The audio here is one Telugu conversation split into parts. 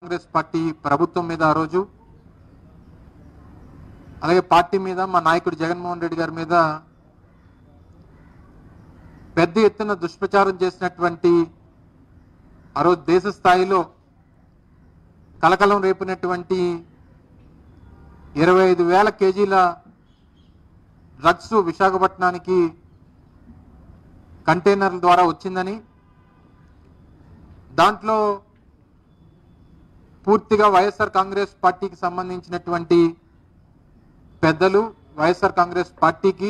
కాంగ్రెస్ పార్టీ ప్రభుత్వం మీద ఆ రోజు అలాగే పార్టీ మీద మా నాయకుడు జగన్మోహన్ రెడ్డి గారి మీద పెద్ద ఎత్తున దుష్ప్రచారం చేసినటువంటి ఆ రోజు దేశ స్థాయిలో కలకలం రేపినటువంటి 25,000 కేజీల డ్రగ్స్ విశాఖపట్నానికి కంటైనర్ల ద్వారా వచ్చిందని, దాంట్లో పూర్తిగా వైఎస్ఆర్ కాంగ్రెస్ పార్టీకి సంబంధించినటువంటి పెద్దలు, వైఎస్ఆర్ కాంగ్రెస్ పార్టీకి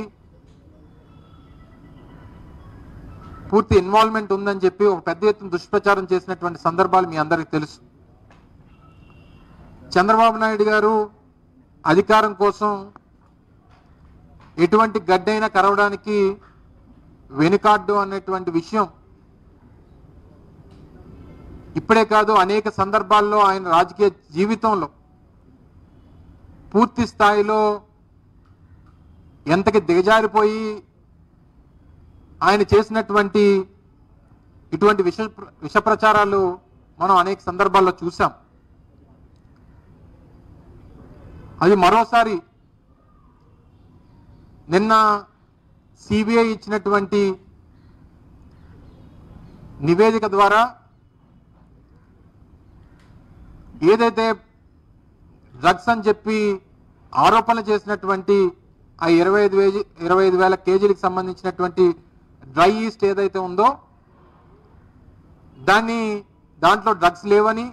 పూర్తి ఇన్వాల్వ్మెంట్ ఉందని చెప్పి ఒక పెద్ద ఎత్తున దుష్ప్రచారం చేసినటువంటి సందర్భాలు మీ అందరికీ తెలుసు. చంద్రబాబు నాయుడు గారు అధికారం కోసం ఎటువంటి గడ్డైనా కరవడానికి వెనుకాడ్డు అనేటువంటి విషయం ఇప్పుడే కాదు, అనేక సందర్భాల్లో ఆయన రాజకీయ జీవితంలో పూర్తి స్థాయిలో ఎంతకి దిగజారిపోయి ఆయన చేసినటువంటి ఇటువంటి విష ప్రచారాలు మనం అనేక సందర్భాల్లో చూసాం. అది మరోసారి నిన్న సిబిఐ ఇచ్చినటువంటి నివేదిక ద్వారా ఏదైతే డ్రగ్స్ అని చెప్పి ఆరోపణలు చేసినటువంటి ఆ 25,000 కేజీలకు సంబంధించినటువంటి డ్రై ఈస్ట్ ఏదైతే ఉందో దాంట్లో డ్రగ్స్ లేవని,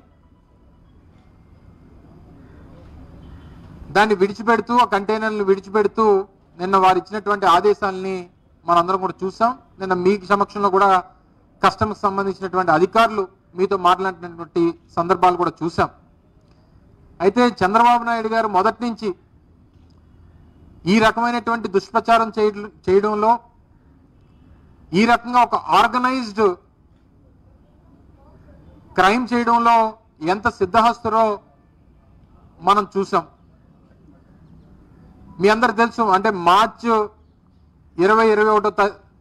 దాన్ని విడిచిపెడుతూ, ఆ కంటైనర్లు విడిచిపెడుతూ నిన్న వారు ఇచ్చినటువంటి ఆదేశాలని మనందరం కూడా చూసాం. నిన్న మీ సమక్షంలో కూడా కస్టమ్స్ సంబంధించినటువంటి అధికారులు మీతో మాట్లాడినటువంటి సందర్భాలు కూడా చూసాం. అయితే చంద్రబాబు నాయుడు గారు మొదటి నుంచి ఈ రకమైనటువంటి దుష్ప్రచారం చేయడంలో, ఈ రకంగా ఒక ఆర్గనైజ్డ్ క్రైమ్ చేయడంలో ఎంత సిద్ధహస్తురో మనం చూసాం. మీ అందరికి తెలుసు, అంటే మార్చి 21వ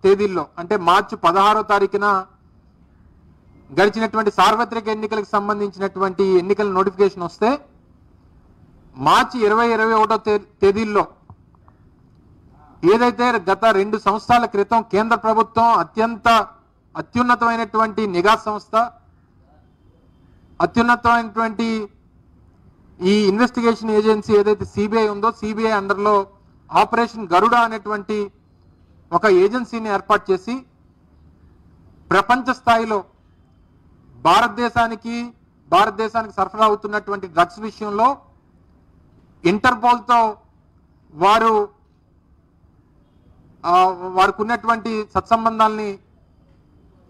తేదీల్లో, అంటే మార్చి 16వ తారీఖున గడిచినటువంటి సార్వత్రిక ఎన్నికలకు సంబంధించినటువంటి ఎన్నికల నోటిఫికేషన్ వస్తే మార్చి 21వ తేదీల్లో ఏదైతే గత 2 సంవత్సరాల క్రితం కేంద్ర ప్రభుత్వం అత్యున్నతమైనటువంటి నిఘా సంస్థ, అత్యున్నతమైనటువంటి ఈ ఇన్వెస్టిగేషన్ ఏజెన్సీ ఏదైతే సిబిఐ ఉందో, సిబిఐ అండర్లో ఆపరేషన్ గరుడ అనేటువంటి ఒక ఏజెన్సీని ఏర్పాటు చేసి ప్రపంచ స్థాయిలో భారతదేశానికి సరఫరా అవుతున్నటువంటి డ్రగ్స్ విషయంలో ఇంటర్పోల్తో వారికి ఉన్నటువంటి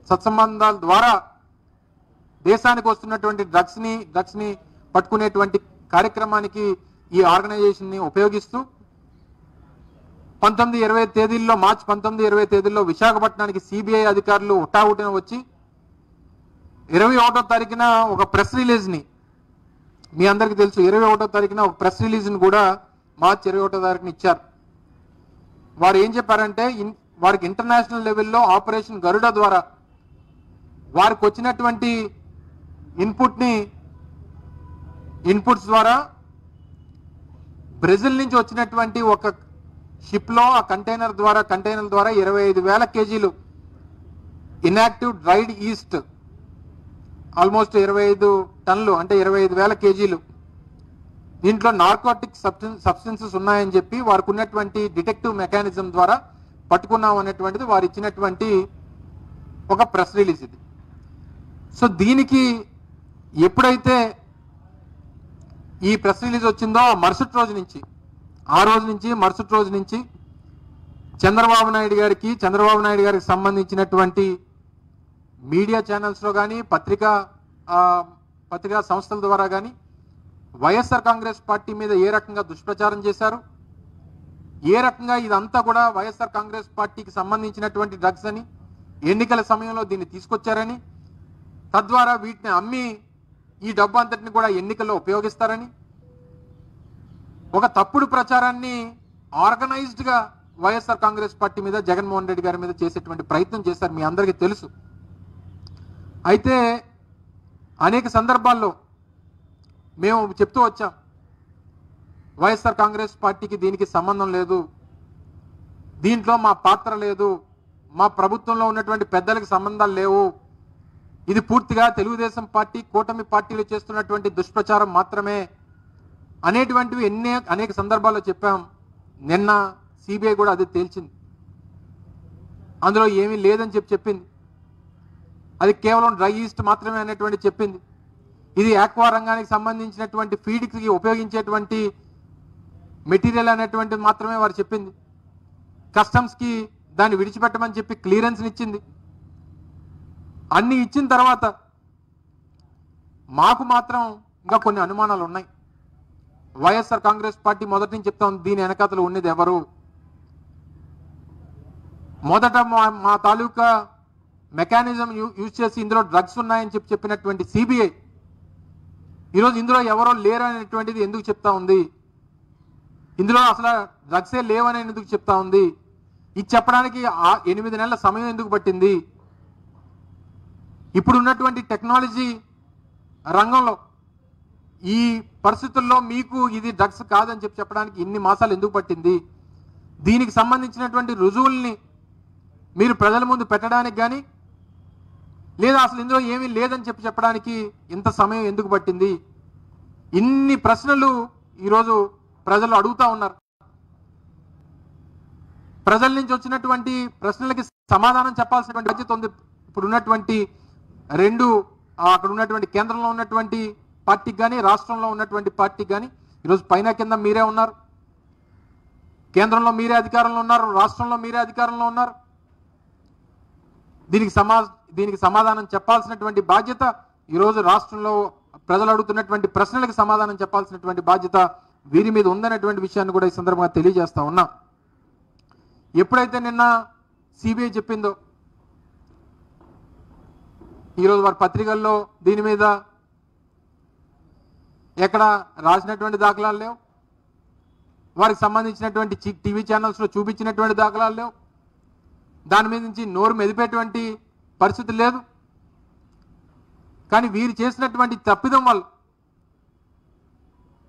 సత్సంబంధాల ద్వారా దేశానికి వస్తున్నటువంటి డ్రగ్స్ ని పట్టుకునేటువంటి కార్యక్రమానికి ఈ ఆర్గనైజేషన్ ని ఉపయోగిస్తూ 19-20 తేదీల్లో, మార్చి 19-20 తేదీల్లో విశాఖపట్నానికి సిబిఐ అధికారులు హుటాహుటిన వచ్చి 21వ తారీఖున ఒక ప్రెస్ రిలీజ్ ని, మీ అందరికీ తెలుసు, 21వ తారీఖున ఒక ప్రెస్ రిలీజ్ ని కూడా మార్చి 21వ తారీఖున ఇచ్చారు. వారు ఏం చెప్పారంటే, వారికి ఇంటర్నేషనల్ లెవెల్లో ఆపరేషన్ గరుడ ద్వారా వారికి వచ్చినటువంటి ఇన్పుట్స్ ద్వారా బ్రెజిల్ నుంచి వచ్చినటువంటి ఒక షిప్ లో ఆ కంటైనర్ ద్వారా 25,000 కేజీలు ఇన్యాక్టివ్ డ్రైడ్ ఈస్ట్, ఆల్మోస్ట్ 25 టన్నులు, అంటే 25,000 కేజీలు, దీంట్లో నార్కోటిక్ సబ్స్టెన్సెస్ ఉన్నాయని చెప్పి వారికి ఉన్నటువంటి డిటెక్టివ్ మెకానిజం ద్వారా పట్టుకున్నాం అనేటువంటిది వారు ఇచ్చినటువంటి ఒక ప్రెస్ రిలీజ్ ఇది. సో దీనికి ఎప్పుడైతే ఈ ప్రెస్ రిలీజ్ వచ్చిందో మరుసటి రోజు నుంచి చంద్రబాబు నాయుడు గారికి సంబంధించినటువంటి మీడియా ఛానల్స్లో కానీ, పత్రికా సంస్థల ద్వారా కానీ వైఎస్ఆర్ కాంగ్రెస్ పార్టీ మీద ఏ రకంగా దుష్ప్రచారం చేశారు, ఏ రకంగా ఇదంతా కూడా వైఎస్ఆర్ కాంగ్రెస్ పార్టీకి సంబంధించినటువంటి డ్రగ్స్ అని, ఎన్నికల సమయంలో దీన్ని తీసుకొచ్చారని, తద్వారా వీటిని అమ్మి ఈ డబ్బు అంతటిని కూడా ఎన్నికల్లో ఉపయోగిస్తారని ఒక తప్పుడు ప్రచారాన్ని ఆర్గనైజ్డ్ గా వైఎస్ఆర్ కాంగ్రెస్ పార్టీ మీద, జగన్మోహన్ రెడ్డి గారి మీద చేసేటువంటి ప్రయత్నం చేశారు, మీ అందరికీ తెలుసు. అయితే అనేక సందర్భాల్లో మేము చెప్తూ వచ్చాం, వైఎస్ఆర్ కాంగ్రెస్ పార్టీకి దీనికి సంబంధం లేదు, దీంట్లో మా పాత్ర లేదు, మా ప్రభుత్వంలో ఉన్నటువంటి పెద్దలకు సంబంధాలు లేవు, ఇది పూర్తిగా తెలుగుదేశం పార్టీ కూటమి పార్టీలు చేస్తున్నటువంటి దుష్ప్రచారం మాత్రమే అనేటువంటివి అనేక సందర్భాల్లో చెప్పాం. నిన్న సిబిఐ కూడా అది తేల్చింది, అందులో ఏమీ లేదని చెప్పింది. అది కేవలం డ్రై ఈస్ట్ మాత్రమే అనేటువంటి చెప్పింది. ఇది ఆక్వా రంగానికి సంబంధించినటువంటి ఫీడ్కి ఉపయోగించేటువంటి మెటీరియల్ అనేటువంటిది మాత్రమే వారు చెప్పింది. కస్టమ్స్కి దాన్ని విడిచిపెట్టమని చెప్పి క్లియరెన్స్ని ఇచ్చింది. అన్ని ఇచ్చిన తర్వాత మాకు మాత్రం ఇంకా కొన్ని అనుమానాలు ఉన్నాయి. వైఎస్ఆర్ కాంగ్రెస్ పార్టీ మొదటి నుంచి చెప్తా ఉంది, దీని వెనకాతలు ఉన్నది ఎవరు? మొదట మా తాలూకా మెకానిజం యూజ్ చేసి ఇందులో డ్రగ్స్ ఉన్నాయని చెప్పినటువంటి సిబిఐ ఈరోజు ఇందులో ఎవరో లేరు అనేటువంటిది ఎందుకు చెప్తా ఉంది? ఇందులో అసలు డ్రగ్సే లేవని ఎందుకు చెప్తా ఉంది? ఇది చెప్పడానికి 8 నెలల సమయం ఎందుకు పట్టింది? ఇప్పుడు ఉన్నటువంటి టెక్నాలజీ రంగంలో ఈ పరిస్థితుల్లో మీకు ఇది డ్రగ్స్ కాదని చెప్పడానికి ఇన్ని మాసాలు ఎందుకు పట్టింది? దీనికి సంబంధించినటువంటి రుజువుల్ని మీరు ప్రజల ముందు పెట్టడానికి కానీ, లేదా అసలు ఇందులో ఏమీ లేదని చెప్పడానికి ఇంత సమయం ఎందుకు పట్టింది? ఇన్ని ప్రశ్నలు ఈరోజు ప్రజలు అడుగుతా ఉన్నారు. ప్రజల నుంచి వచ్చినటువంటి ప్రశ్నలకి సమాధానం చెప్పాల్సినటువంటి బాధ్యత ఉంది. ఇప్పుడు ఉన్నటువంటి అక్కడ ఉన్నటువంటి కేంద్రంలో ఉన్నటువంటి పార్టీకి కానీ, రాష్ట్రంలో ఉన్నటువంటి పార్టీకి కానీ, ఈరోజు పైన కింద మీరే ఉన్నారు. కేంద్రంలో మీరే అధికారంలో ఉన్నారు, రాష్ట్రంలో మీరే అధికారంలో ఉన్నారు. దీనికి సమాధానం చెప్పాల్సినటువంటి బాధ్యత ఈరోజు రాష్ట్రంలో ప్రజలు అడుగుతున్నటువంటి ప్రశ్నలకు సమాధానం చెప్పాల్సినటువంటి బాధ్యత వీరి మీద ఉందనేటువంటి విషయాన్ని కూడా ఈ సందర్భంగా తెలియజేస్తా ఉన్నా. ఎప్పుడైతే నిన్న సిబిఐ చెప్పిందో, ఈరోజు వారి పత్రికల్లో దీని మీద ఎక్కడ రాసినటువంటి దాఖలాలు లేవు, వారికి సంబంధించినటువంటి టీవీ ఛానల్స్లో చూపించినటువంటి దాఖలాలు లేవు, దాని మీద నుంచి నోరు మెదిపేటువంటి పరిస్థితి లేదు. కానీ వీరు చేసినటువంటి తప్పిదం వల్ల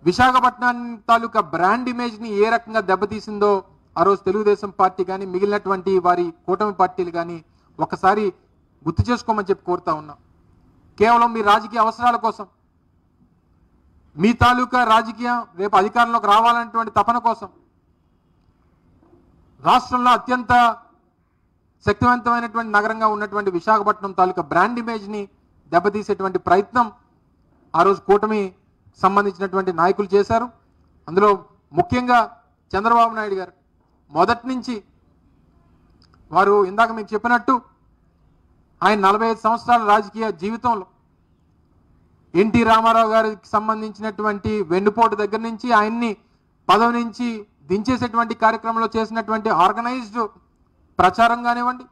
విశాఖపట్నం తాలూకా బ్రాండ్ ఇమేజ్ని ఏ రకంగా దెబ్బతీసిందో ఆ రోజు తెలుగుదేశం పార్టీ కానీ, మిగిలినటువంటి వారి కూటమి పార్టీలు కానీ ఒకసారి గుర్తు చేసుకోమని చెప్పి కోరుతా ఉన్నాం. కేవలం మీ రాజకీయ అవసరాల కోసం, మీ తాలూకా రాజకీయం రేపు అధికారంలోకి రావాలనేటువంటి తపన కోసం రాష్ట్రంలో అత్యంత శక్తివంతమైనటువంటి నగరంగా ఉన్నటువంటి విశాఖపట్నం తాలూకా బ్రాండ్ ఇమేజ్ని దెబ్బతీసేటువంటి ప్రయత్నం ఆ రోజు కూటమి సంబంధించినటువంటి నాయకులు చేశారు. అందులో ముఖ్యంగా చంద్రబాబు నాయుడు గారు మొదటి నుంచి వారు ఇందాక మీకు చెప్పినట్టు ఆయన 45 సంవత్సరాల రాజకీయ జీవితంలో ఎన్టీ రామారావు గారికి సంబంధించినటువంటి వెన్నుపోటు దగ్గర నుంచి ఆయన్ని పదవి నుంచి దించేసేటువంటి కార్యక్రమంలో చేసినటువంటి ఆర్గనైజ్డ్ ప్రచారం కానివ్వండి,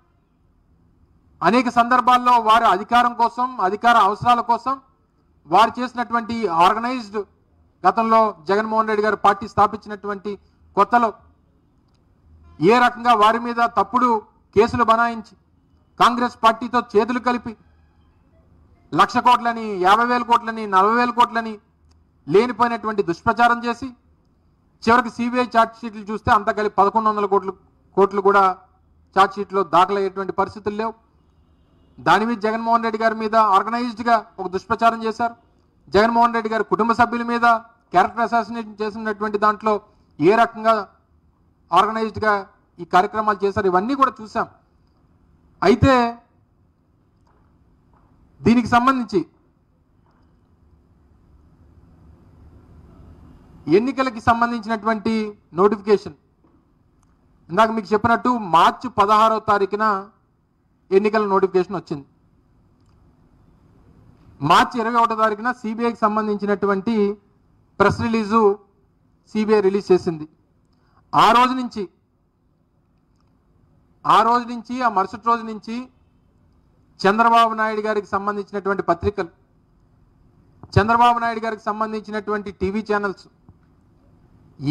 అనేక సందర్భాల్లో వారి అధికారం కోసం, అధికార అవసరాల కోసం వారు చేసినటువంటి ఆర్గనైజ్డ్, గతంలో జగన్మోహన్ రెడ్డి గారు పార్టీ స్థాపించినటువంటి కొత్తలో ఏ రకంగా వారి మీద తప్పుడు కేసులు బనాయించి కాంగ్రెస్ పార్టీతో చేతులు కలిపి 1,00,000 కోట్లని, 50,000 కోట్లని, 40,000 కోట్లని లేనిపోయినటువంటి దుష్ప్రచారం చేసి చివరికి సిబిఐ ఛార్జ్ షీట్లు చూస్తే అంతా కలిపి 1,100 కోట్లు కూడా ఛార్జ్ షీట్లో దాఖలయ్యేటువంటి పరిస్థితులు లేవు. దాని మీద జగన్మోహన్ రెడ్డి గారి మీద ఆర్గనైజ్డ్గా ఒక దుష్ప్రచారం చేశారు. జగన్మోహన్ రెడ్డి గారి కుటుంబ సభ్యుల మీద క్యారెక్టర్ అసాసినేషన్ చేసినటువంటి దాంట్లో ఏ రకంగా ఆర్గనైజ్డ్గా ఈ కార్యక్రమాలు చేశారు, ఇవన్నీ కూడా చూసాం. అయితే దీనికి సంబంధించి ఎన్నికలకి సంబంధించినటువంటి నోటిఫికేషన్ ఇందాక మీకు చెప్పినట్టు మార్చి 16వ తారీఖున ఎన్నికల నోటిఫికేషన్ వచ్చింది. మార్చి 21వ తారీఖున సిబిఐకి సంబంధించినటువంటి ప్రెస్ రిలీజు సిబిఐ రిలీజ్ చేసింది. ఆ రోజు నుంచి ఆ మరుసటి రోజు నుంచి చంద్రబాబు నాయుడు గారికి సంబంధించినటువంటి పత్రికలు, చంద్రబాబు నాయుడు గారికి సంబంధించినటువంటి టీవీ ఛానల్స్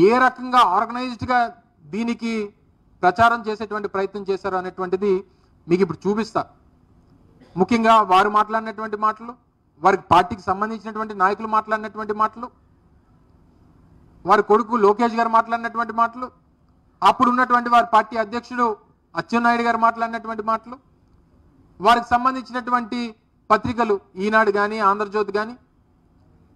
ఏ రకంగా ఆర్గనైజ్డ్గా దీనికి ప్రచారం చేసేటువంటి ప్రయత్నం చేశారు అనేటువంటిది మీకు ఇప్పుడు చూపిస్తా. ముఖ్యంగా వారు మాట్లాడినటువంటి మాటలు, వారికి పార్టీకి సంబంధించినటువంటి నాయకులు మాట్లాడినటువంటి మాటలు, వారి కొడుకు లోకేష్ గారు మాట్లాడినటువంటి మాటలు, అప్పుడు ఉన్నటువంటి వారి పార్టీ అధ్యక్షుడు అచ్చెన్నాయుడు గారు మాట్లాడినటువంటి మాటలు, వారికి సంబంధించినటువంటి పత్రికలు ఈనాడు కానీ ఆంధ్రజ్యోతి కానీ,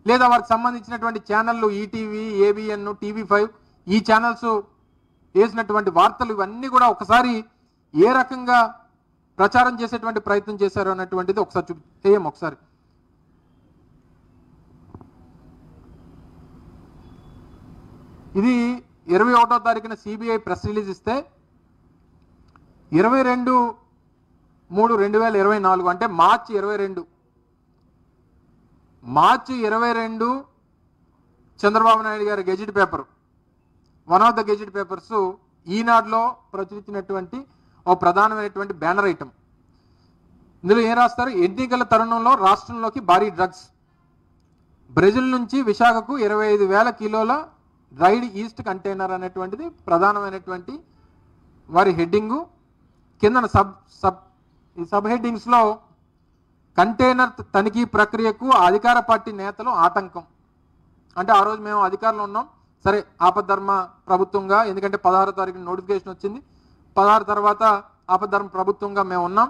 లేదా వారికి సంబంధించినటువంటి ఛానళ్ళు ఈటీవీ, ఏబిఎన్, టీవీ5 ఈ ఛానల్స్ వేసినటువంటి వార్తలు ఇవన్నీ కూడా ఒకసారి ఏ రకంగా ప్రచారం చేసేటువంటి ప్రయత్నం చేశారు అన్నటువంటిది ఒకసారి చూపిస్తాం. ఒకసారి ఇది 21వ తారీఖున సిబిఐ ప్రెస్ రిలీజ్ ఇస్తే 22/3/2024 అంటే మార్చి 22 చంద్రబాబు నాయుడు గారి gazette paper, one of the gazette papers ఈనాడులో ప్రచురించినటువంటి ఓ ప్రధానమైనటువంటి బ్యానర్ ఐటమ్. ఇందులో ఏం రాస్తారు? ఎన్నికల తరుణంలో రాష్ట్రంలోకి భారీ డ్రగ్స్, బ్రెజిల్ నుంచి విశాఖకు 25,000 కిలోల డ్రైడ్ ఈస్ట్ కంటైనర్ అనేటువంటిది ప్రధానమైనటువంటి వారి హెడ్డింగు. కింద సబ్ హెడ్డింగ్స్లో కంటైనర్ తనిఖీ ప్రక్రియకు అధికార పార్టీ నేతలు ఆటంకం. అంటే ఆ రోజు మేము అధికారంలో ఉన్నాం, సరే ఆపద్ధర్మ ప్రభుత్వంగా, ఎందుకంటే 16వ తారీఖున నోటిఫికేషన్ వచ్చింది, 16 తర్వాత ఆపద్ధర్మ ప్రభుత్వంగా మేము ఉన్నాం.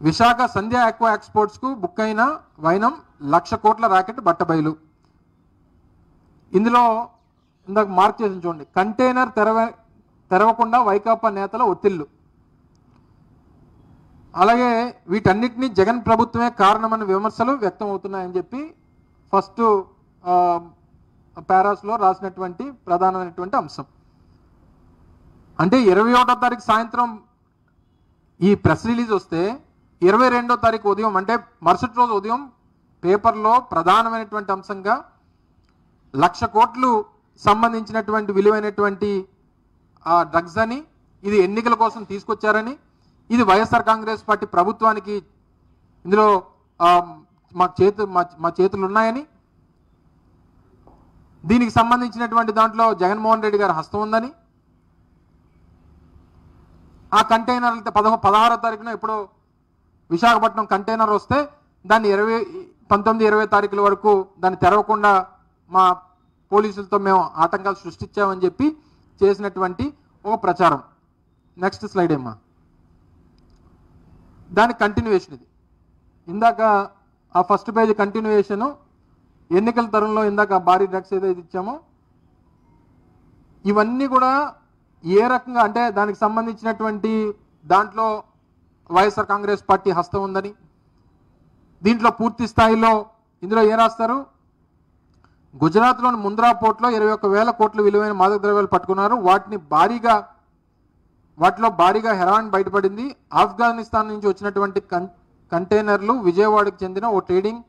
విశాఖ సంధ్య ఆక్వా ఎక్స్పోర్ట్స్కు బుక్ అయిన వైనం 1,00,000 కోట్ల రాకెట్ బట్టబయలు. ఇందులో ఇందాక మార్క్ చేసి చూడండి, కంటైనర్ తెరవకుండా వైకాపా నేతల ఒత్తిళ్లు. అలాగే వీటన్నిటినీ జగన్ ప్రభుత్వమే కారణమన్న విమర్శలు వ్యక్తం అవుతున్నాయని చెప్పి ఫస్ట్ పారాస్లో రాసినటువంటి ప్రధానమైనటువంటి అంశం. అంటే 21వ తారీఖు సాయంత్రం ఈ ప్రెస్ రిలీజ్ వస్తే 22వ తారీఖు ఉదయం అంటే మరుసటి రోజు ఉదయం పేపర్లో ప్రధానమైనటువంటి అంశంగా 1,00,000 కోట్లు సంబంధించినటువంటి విలువైనటువంటి డ్రగ్స్ అని, ఇది ఎన్నికల కోసం తీసుకొచ్చారని, ఇది వైఎస్ఆర్ కాంగ్రెస్ పార్టీ ప్రభుత్వానికి ఇందులో మా చేతులు ఉన్నాయని, దీనికి సంబంధించినటువంటి దాంట్లో జగన్మోహన్ రెడ్డి గారి హస్తం ఉందని, ఆ కంటైనర్ 16వ తారీఖున ఇప్పుడు విశాఖపట్నం కంటైనర్ వస్తే దాన్ని 19-20 తారీఖుల వరకు దాన్ని తెరవకుండా మా పోలీసులతో మేము ఆటంకాలు సృష్టించామని చెప్పి చేసినటువంటి ఒక ప్రచారం. నెక్స్ట్ స్లైడ్ ఏమ్మా. దాని కంటిన్యూవేషన్ ఇది. ఇందాక ఆ ఫస్ట్ పేజ్ కంటిన్యూవేషను ఎన్నికల తరంలో ఇందాక భారీ డ్రగ్స్ ఏదైతే ఇచ్చామో ఇవన్నీ కూడా ఏ రకంగా అంటే దానికి సంబంధించినటువంటి దాంట్లో వైఎస్ఆర్ కాంగ్రెస్ పార్టీ హస్తం ఉందని, దీంట్లో పూర్తి స్థాయిలో ఇందులో ఏం రాస్తారు? గుజరాత్లోని ముంద్రా పోర్ట్లో 21,000 కోట్ల విలువైన మాదక ద్రవ్యాలు పట్టుకున్నారు. వాటిలో భారీగా హెరాయిన్ బయటపడింది. ఆఫ్ఘనిస్తాన్ నుంచి వచ్చినటువంటి కంటైనర్లు విజయవాడకు చెందిన ఓ ట్రేడింగ్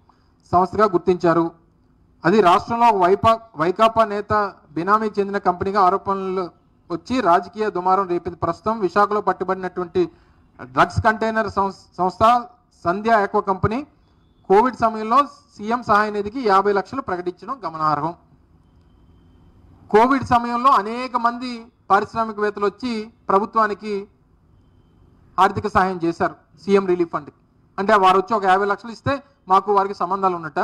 సంస్థగా గుర్తించారు. అది రాష్ట్రంలో వైకాపా నేత బినామీకి చెందిన కంపెనీగా ఆరోపణలు వచ్చి రాజకీయ దుమారం రేపింది. ప్రస్తుతం విశాఖలో పట్టుబడినటువంటి డ్రగ్స్ కంటైనర్ సంస్థ సంధ్య ఆక్వా కంపెనీ కోవిడ్ సమయంలో సీఎం సహాయ నిధికి 50 లక్షలు ప్రకటించడం గమనార్హం. కోవిడ్ సమయంలో అనేక మంది పారిశ్రామికవేత్తలు వచ్చి ప్రభుత్వానికి ఆర్థిక సహాయం చేశారు సీఎం రిలీఫ్ ఫండ్కి. అంటే వారు వచ్చి ఒక 50 లక్షలు ఇస్తే మాకు వారికి సంబంధాలు ఉన్నట్ట?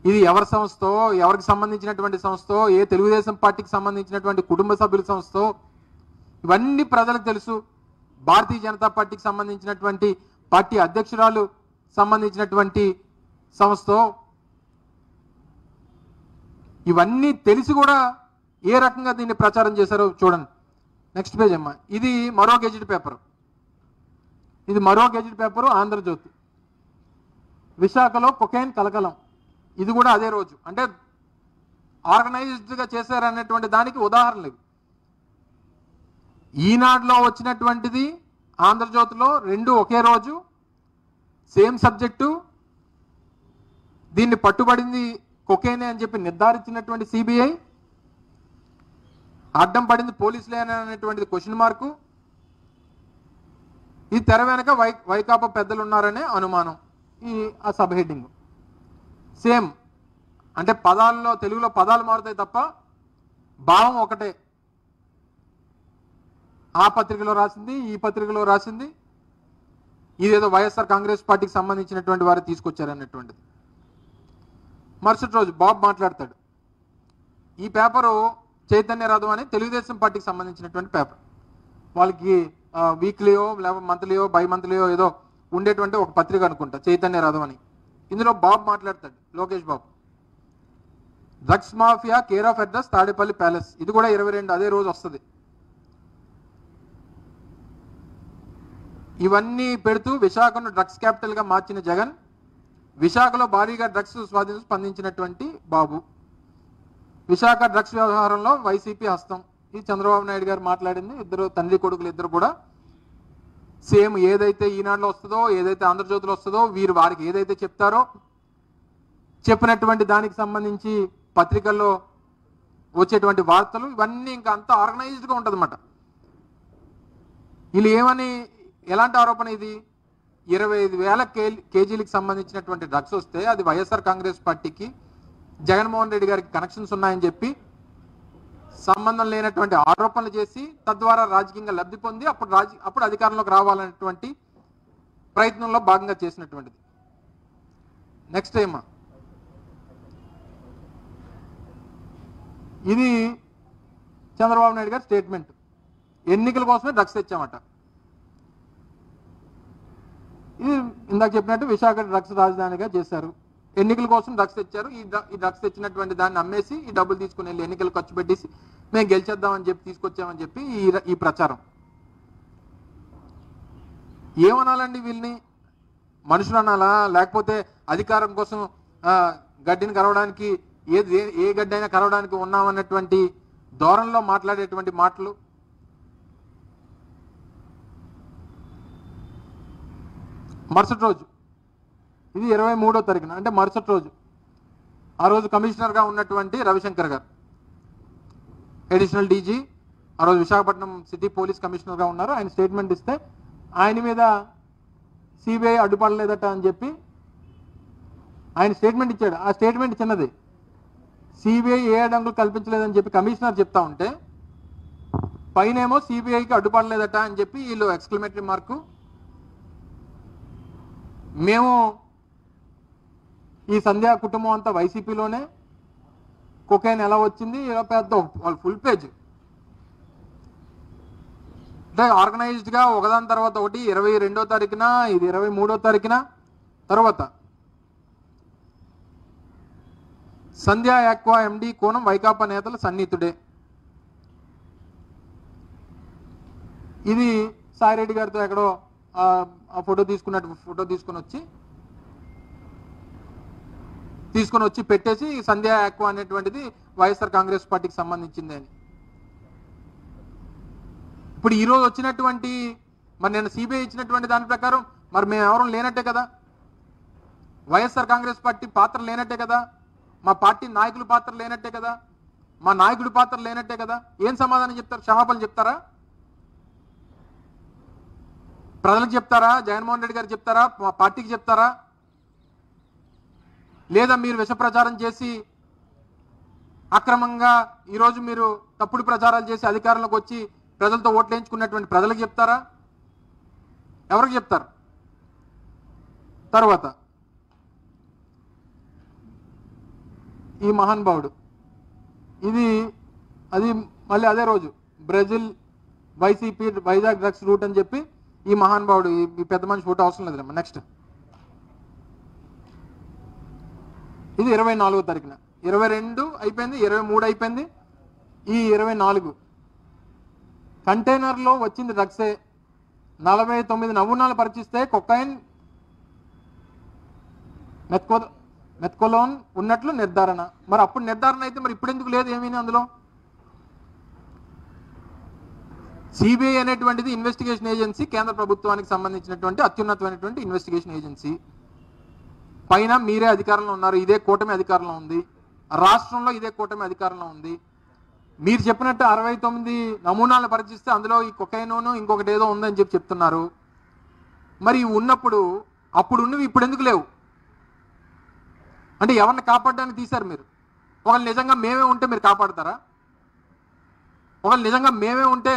ఇది ఎవరి సంస్థో, ఎవరికి సంబంధించినటువంటి సంస్థో, ఏ తెలుగుదేశం పార్టీకి సంబంధించినటువంటి కుటుంబ సభ్యుల సంస్థో ఇవన్నీ ప్రజలకు తెలుసు. భారతీయ జనతా పార్టీకి సంబంధించినటువంటి పార్టీ అధ్యక్షురాలు సంబంధించినటువంటి సంస్థో ఇవన్నీ తెలిసి కూడా ఏ రకంగా దీన్ని ప్రచారం చేశారో చూడండి. నెక్స్ట్ పేజ్ అమ్మా. ఇది మరో గెజిట్ పేపరు ఆంధ్రజ్యోతి. విశాఖలో కొకైన్ కలకలం. ఇది కూడా అదే రోజు. అంటే ఆర్గనైజ్డ్గా చేశారనేటువంటి దానికి ఉదాహరణలు ఇవి. ఈనాడులో వచ్చినటువంటిది ఆంధ్రజ్యోతిలో రెండు ఒకే రోజు, సేమ్ సబ్జెక్టు. దీన్ని పట్టుబడింది కొకైనే అని చెప్పి నిర్ధారించినటువంటి సిబిఐ, అడ్డం పడింది పోలీసులే అనేటువంటిది క్వశ్చన్ మార్కు. ఈ తెర వెనక వైకాపా పెద్దలు ఉన్నారనే అనుమానం. ఆ సబ్ హెడ్డింగ్ సేమ్. అంటే పదాల్లో తెలుగులో పదాలు మారుతాయి తప్ప భావం ఒకటే. ఆ పత్రికలో రాసింది, ఈ పత్రికలో రాసింది. ఇదేదో వైఎస్ఆర్ కాంగ్రెస్ పార్టీకి సంబంధించినటువంటి వారు తీసుకొచ్చారన్నటువంటిది. మరుసటి రోజు బాబు మాట్లాడతాడు, ఈ పేపరు చైతన్య రథం అని తెలుగుదేశం పార్టీకి సంబంధించినటువంటి పేపర్, వాళ్ళకి వీక్లీయో లేకపోతే మంత్లీయో బై మంత్లీయో ఏదో ఉండేటువంటి ఒక పత్రిక అనుకుంటా, చైతన్య రథం అని. ఇందులో బాబు మాట్లాడతాడు, Lokesh Babu, drugs mafia care of address Tadepalli palace. ఇది కూడా 22 అదే రోజు వస్తుంది. ఇవన్నీ పెడుతూ విశాఖను డ్రగ్స్ క్యాపిటల్గా మార్చిన జగన్, విశాఖలో భారీగా డ్రగ్స్ స్పందించినటువంటి బాబు, విశాఖ డ్రగ్స్ వ్యవహారంలో వైసీపీ హస్తం. ఇది చంద్రబాబు నాయుడు గారు మాట్లాడింది. ఇద్దరు తండ్రి కొడుకులు ఇద్దరు కూడా సేమ్ ఏదైతే ఈనాడులో వస్తుందో, ఏదైతే ఆంధ్రజ్యోతిలో వస్తుందో, వీరు వారికి ఏదైతే చెప్తారో చెప్పినటువంటి దానికి సంబంధించి పత్రికల్లో వచ్చేటువంటి వార్తలు ఇవన్నీ ఇంకా అంతా ఆర్గనైజ్డ్గా ఉంటుంది అన్నమాట. వీళ్ళు ఏమని, ఎలాంటి ఆరోపణ ఇది, 25,000 కేజీలకు సంబంధించినటువంటి డ్రగ్స్ వస్తే అది వైఎస్ఆర్ కాంగ్రెస్ పార్టీకి జగన్మోహన్ రెడ్డి గారికి కనెక్షన్స్ ఉన్నాయని చెప్పి సంబంధం లేనటువంటి ఆరోపణలు చేసి తద్వారా రాజకీయంగా లబ్ధి పొంది అప్పుడు అధికారంలోకి రావాలనేటువంటి ప్రయత్నంలో భాగంగా చేసినటువంటిది. నెక్స్ట్ ఏమా, ఇది చంద్రబాబు నాయుడు గారి స్టేట్మెంట్, ఎన్నికల కోసమే డ్రగ్స్ తెచ్చామట. ఇది ఇందాక చెప్పినట్టు విశాఖ డ్రగ్స్ రాజధానిగా చేశారు, ఎన్నికల కోసం డ్రగ్స్ తెచ్చారు. ఈ డ్రగ్స్ తెచ్చినటువంటి దాన్ని అమ్మేసి ఈ డబ్బులు తీసుకుని వెళ్ళి ఎన్నికలు ఖర్చు పెట్టేసి మేము గెలిచేద్దామని చెప్పి తీసుకొచ్చామని చెప్పి ఈ ప్రచారం. ఏమనాలండి వీళ్ళని, మనుషులు అనాలా, లేకపోతే అధికారం కోసం గడ్డిని కరవడానికి ఏ గడ్డైనా కరవడానికి ఉన్నామన్నటువంటి ధోరణిలో మాట్లాడేటువంటి మాటలు. మరుసటి రోజు, ఇది 23వ తారీఖున, అంటే మరుసటి రోజు, ఆ రోజు కమిషనర్గా ఉన్నటువంటి రవిశంకర్ గారు, అడిషనల్ డీజీ, ఆ రోజు విశాఖపట్నం సిటీ పోలీస్ కమిషనర్గా ఉన్నారు. ఆయన స్టేట్మెంట్ ఇస్తే ఆయన మీద సిబిఐ అడ్డుపడలేదట అని చెప్పి ఆయన స్టేట్మెంట్ ఇచ్చాడు. ఆ స్టేట్మెంట్ చిన్నది, సిబిఐ ఏ అడ్డంకులు కల్పించలేదని చెప్పి కమిషనర్ చెప్తా ఉంటే పైనేమో సిబిఐకి అడ్డుపడలేదట అని చెప్పి వీళ్ళు ఎక్స్క్లమేటరీ మార్కు. మేము ఈ సంధ్యా కుటుంబం అంతా వైసీపీలోనే, కొకైన్ ఎలా వచ్చింది, ఇలా పెద్ద వాళ్ళు ఫుల్ పేజ్, అంటే ఆర్గనైజ్డ్గా ఒకదాని తర్వాత ఒకటి. 22వ తారీఖున, ఇది 23వ తారీఖున, తర్వాత సంధ్యా యాక్వా ఎండి కోణం వైకాపా నేతల సన్నిహితుడే. ఇది సాయిరెడ్డి గారితో ఎక్కడో ఆ ఫోటో తీసుకుని వచ్చి పెట్టేసి సంధ్యా యాక్వా అనేటువంటిది వైఎస్ఆర్ కాంగ్రెస్ పార్టీకి సంబంధించింది అని. ఇప్పుడు ఈరోజు వచ్చినటువంటి, మరి నేను సిబిఐ ఇచ్చినటువంటి దాని ప్రకారం మరి మేము ఎవరు లేనట్టే కదా, వైఎస్ఆర్ కాంగ్రెస్ పార్టీ పాత్ర లేనట్టే కదా, మా పార్టీ నాయకుల పాత్ర లేనట్టే కదా, మా నాయకుడి పాత్ర లేనట్టే కదా. ఏం సమాధానం చెప్తారు? క్షమాపణలు చెప్తారా? ప్రజలకు చెప్తారా? జగన్మోహన్ రెడ్డి గారు చెప్తారా? మా పార్టీకి చెప్తారా? లేదా మీరు విష ప్రచారం చేసి అక్రమంగా ఈరోజు మీరు తప్పుడు ప్రచారాలు చేసి అధికారంలోకి వచ్చి ప్రజలతో ఓట్లు వేయించుకున్నటువంటి ప్రజలకు చెప్తారా? ఎవరికి చెప్తారు? తర్వాత ఈ మహానుభావుడు, ఇది అది మళ్ళీ అదే రోజు Brazil YCP Vizag drugs route అని చెప్పి ఈ మహానుభావుడు, ఈ పెద్ద మనిషి ఫోటో అవసరం లేదమ్మా. నెక్స్ట్, ఇది 24వ తారీఖున, 22 అయిపోయింది, 23 అయిపోయింది, ఈ 24 కంటైనర్లో వచ్చింది డ్రగ్సే. 49 నమూనాలు పరీక్షిస్తే కొకైన్, మెత్కోలోన్ ఉన్నట్లు నిర్ధారణ. మరి అప్పుడు నిర్ధారణ అయితే మరి ఇప్పుడు ఎందుకు లేదు ఏమీ అందులో? సిబిఐ అనేటువంటిది ఇన్వెస్టిగేషన్ ఏజెన్సీ, కేంద్ర ప్రభుత్వానికి సంబంధించినటువంటి అత్యున్నతమైనటువంటి ఇన్వెస్టిగేషన్ ఏజెన్సీ. పైన మీరే అధికారంలో ఉన్నారు, ఇదే కూటమి అధికారంలో ఉంది, రాష్ట్రంలో ఇదే కూటమి అధికారంలో ఉంది. మీరు చెప్పినట్టు 69 నమూనాలను పరీక్షిస్తే అందులో ఈ కొకైనోను ఇంకొకటి ఏదో ఉందని చెప్తున్నారు. మరి ఉన్నప్పుడు అప్పుడు ఉన్నవి ఇప్పుడు ఎందుకు లేవు? అంటే ఎవరిని కాపాడడానికి తీశారు మీరు? ఒకళ్ళు నిజంగా మేమే ఉంటే మీరు కాపాడతారా? ఒకళ్ళు నిజంగా మేమే ఉంటే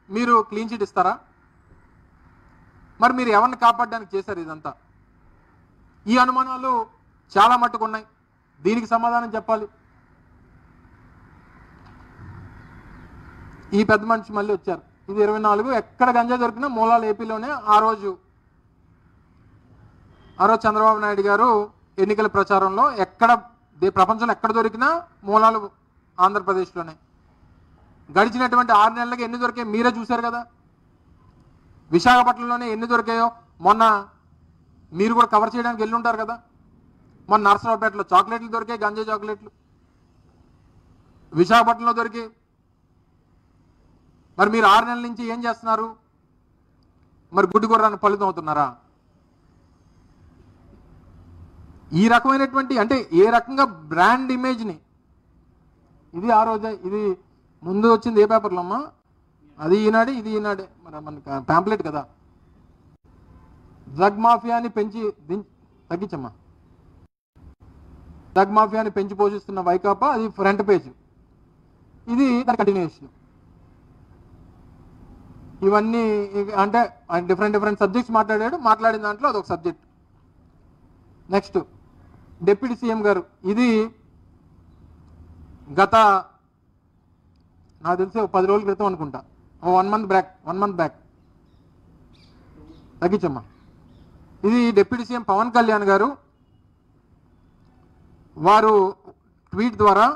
మీరు క్లీన్ చిట్ ఇస్తారా? మరి మీరు ఎవరిని కాపాడడానికి చేశారు ఇదంతా? ఈ అనుమానాలు చాలా మట్టుకు ఉన్నాయి. దీనికి సమాధానం చెప్పాలి. ఈ పెద్ద మనిషి మళ్ళీ వచ్చారు. ఇది 24. ఎక్కడ గంజా దొరికినా మూలాలు ఏపీలోనే. ఆ రోజు చంద్రబాబు నాయుడు గారు ఎన్నికల ప్రచారంలో ఎక్కడ ప్రపంచంలో ఎక్కడ దొరికినా మూలాలు ఆంధ్రప్రదేశ్లోనే. గడిచినటువంటి 6 నెలలకి ఎన్ని దొరికాయో మీరే చూశారు కదా. విశాఖపట్నంలోనే ఎన్ని దొరికాయో మొన్న మీరు కూడా కవర్ చేయడానికి వెళ్ళి ఉంటారు కదా. మొన్న నర్సరావుపేటలో చాక్లెట్లు దొరికాయి, గంజా చాక్లెట్లు విశాఖపట్నంలో దొరికాయి. మరి మీరు 6 నెలల నుంచి ఏం చేస్తున్నారు? మరి గుడ్డి గుర్రాన్ని ఫలితం అవుతున్నారా? ఈ రకమైనటువంటి అంటే ఏ రకంగా బ్రాండ్ ఇమేజ్ని, ఇది ఆ రోజే, ఇది ముందు వచ్చింది ఏ పేపర్లో అమ్మా? అది ఈనాడే, ఇది ఈనాడే, మరి మనకి ప్యాంప్లెట్ కదా. డ్రగ్ మాఫియాని పెంచి తగ్గించమ్మా. డ్రగ్ మాఫియాని పెంచి పోషిస్తున్న వైకాపా, అది ఫ్రంట్ పేజ్. ఇది దాని కంటిన్యూషన్. ఇవన్నీ అంటే డిఫరెంట్ సబ్జెక్ట్స్ మాట్లాడిన దాంట్లో అదొక సబ్జెక్ట్. నెక్స్ట్ డిప్యూటీ సీఎం గారు, ఇది గత నాకు తెలిసి 10 రోజుల క్రితం అనుకుంటా, 1 మంత్ బ్యాక్ తగ్గించమ్మా. ఇది డిప్యూటీ సీఎం పవన్ కళ్యాణ్ గారు వారు ట్వీట్ ద్వారా